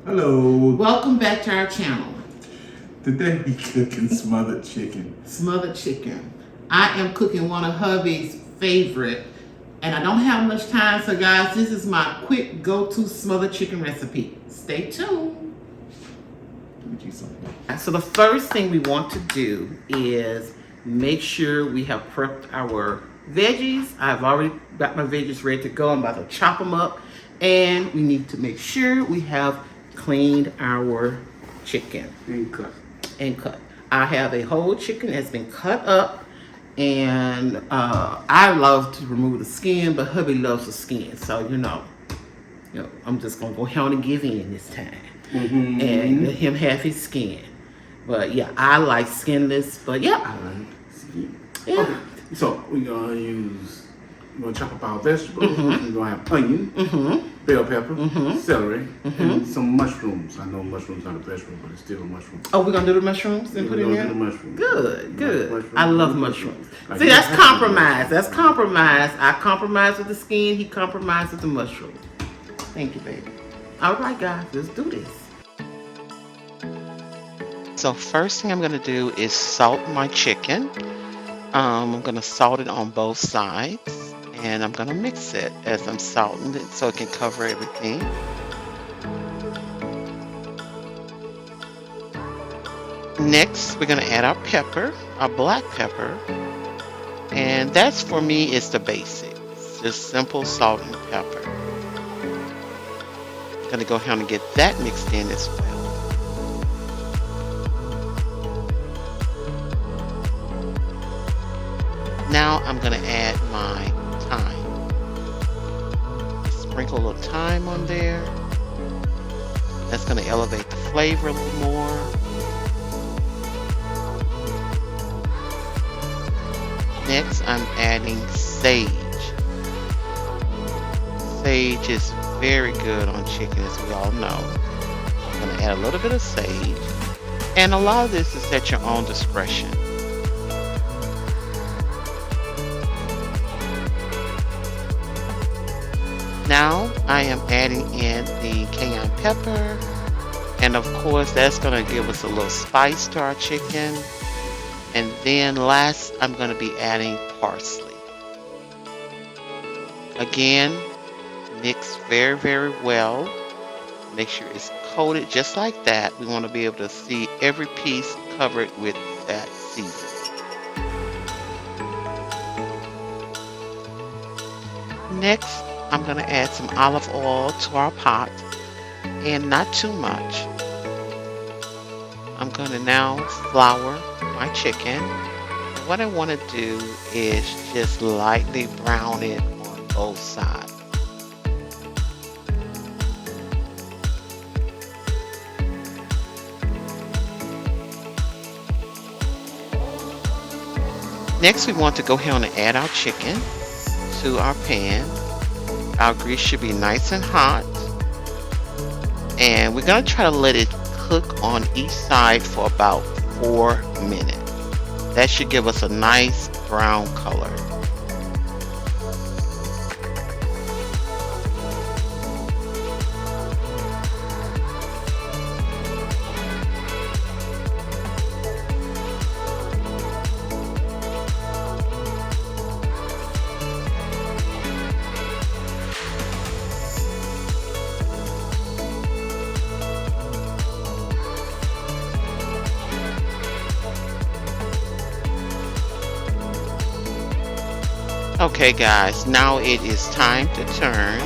Hello. Welcome back to our channel. Today we cooking smothered chicken. Smothered chicken. I am cooking one of hubby's favorite, and I don't have much time, so guys, this is my quick go-to smothered chicken recipe. Stay tuned. So the first thing we want to do is make sure we have prepped our veggies. I've already got my veggies ready to go. I'm about to chop them up, and we need to make sure we have cleaned our chicken and cut. I have a whole chicken that's been cut up, and I love to remove the skin, but hubby loves the skin, so I'm just gonna go ahead and give in this time and let him have his skin. But yeah, I like skinless. But yeah, I like skin. yeah. Okay, so we're gonna chop up our vegetables. We're gonna have onion, bell pepper, celery, and some mushrooms. I know mushrooms not a vegetable, but it's still a mushroom. Oh, we're gonna do the mushrooms and put it in there? Do the mushrooms. Good. Mushrooms. I love mushrooms. Like See, that's compromise. That's compromise. I compromise with the skin. He compromised with the mushrooms. Thank you, baby. All right, guys, let's do this. So first thing I'm gonna do is salt my chicken. I'm gonna salt it on both sides, and I'm gonna mix it as I'm salting it so it can cover everything. Next, we're gonna add our pepper, our black pepper, and that's for me is the basics, just simple salt and pepper. Gonna go ahead and get that mixed in as well. Now I'm gonna add my thyme. Sprinkle a little thyme on there. That's gonna elevate the flavor a little more. Next, I'm adding sage. Sage is very good on chicken, as we all know. I'm gonna add a little bit of sage, and a lot of this is at your own discretion. Now I am adding in the cayenne pepper, and of course that's going to give us a little spice to our chicken. And then last, I'm going to be adding parsley. Again, mix very, very well. Make sure it's coated just like that. We want to be able to see every piece covered with that seasoning. Next, I'm going to add some olive oil to our pot, and not too much. I'm going to now flour my chicken. What I want to do is just lightly brown it on both sides. Next, we want to go ahead and add our chicken to our pan. Our grease should be nice and hot, and we're going to try to let it cook on each side for about 4 minutes. That should give us a nice brown color. Okay guys, now it is time to turn,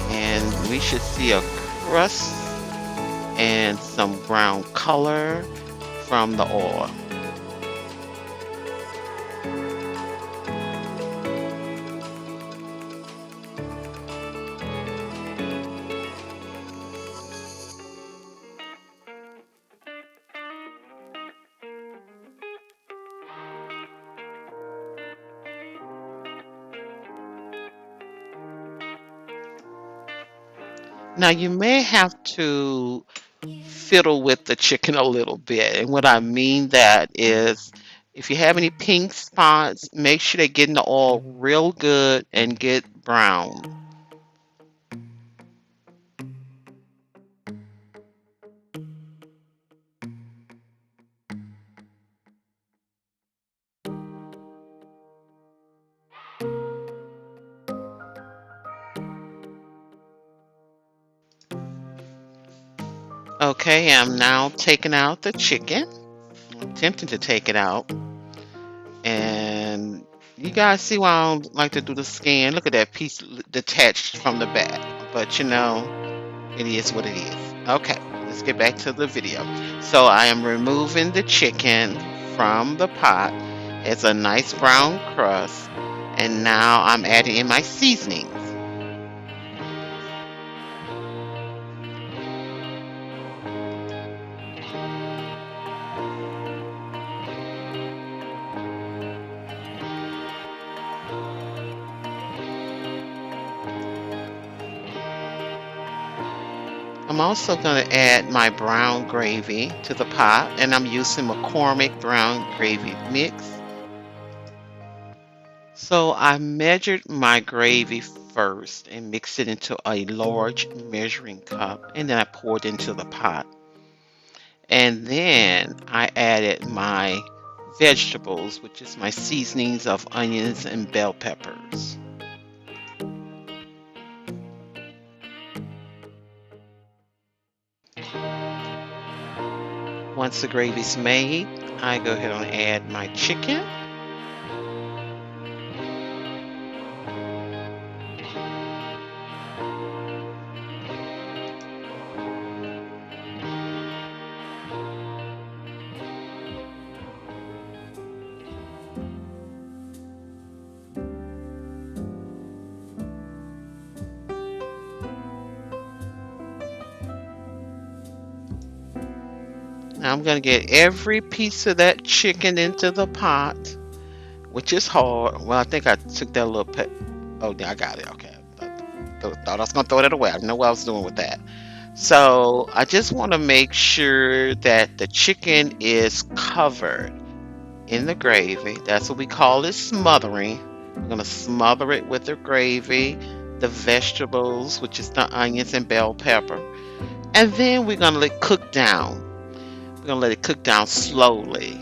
and we should see a crust and some brown color from the oil. Now you may have to fiddle with the chicken a little bit. And what I mean that is if you have any pink spots, make sure they get in the oil real good and get brown. Okay, I'm now taking out the chicken. I'm attempting to take it out. And you guys see why I don't like to do the skin. Look at that piece detached from the back. But you know, it is what it is. Okay, let's get back to the video. So I am removing the chicken from the pot. It's a nice brown crust. And now I'm adding in my seasonings. I'm also going to add my brown gravy to the pot, and I'm using McCormick brown gravy mix. So I measured my gravy first and mixed it into a large measuring cup, and then I poured into the pot. And then I added my vegetables, which is my seasonings of onions and bell peppers. Once the gravy's made, I go ahead and add my chicken. Now I'm going to get every piece of that chicken into the pot, which is hard. Well, I think I took that little pet. Oh, yeah, I got it. Okay. Thought I was going to throw that away. I know what I was doing with that. So I just want to make sure that the chicken is covered in the gravy. That's what we call it, smothering. We're going to smother it with the gravy, the vegetables, which is the onions and bell pepper. And then we're going to let it cook down. We're going to let it cook down slowly.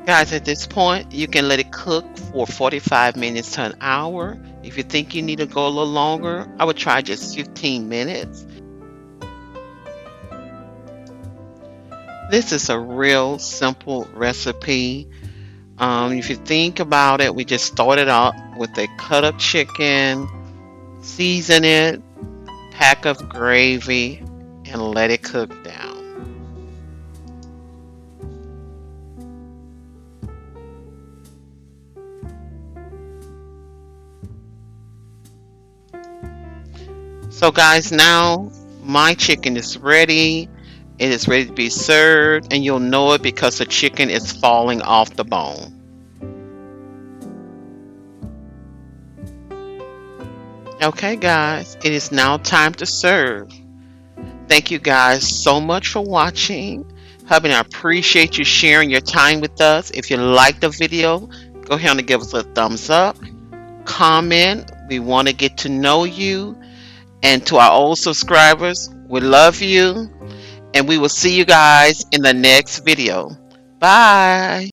Guys, at this point, you can let it cook for 45 minutes to an hour. If you think you need to go a little longer, I would try just 15 minutes. This is a real simple recipe. If you think about it, we just started out with a cut up chicken, season it, pack of gravy, and let it cook down. So guys, now my chicken is ready. It is ready to be served, and you'll know it because the chicken is falling off the bone. Okay guys, it is now time to serve. Thank you guys so much for watching. Hubby, I appreciate you sharing your time with us. If you like the video, go ahead and give us a thumbs up. Comment. We want to get to know you. And to our old subscribers, we love you. And we will see you guys in the next video. Bye.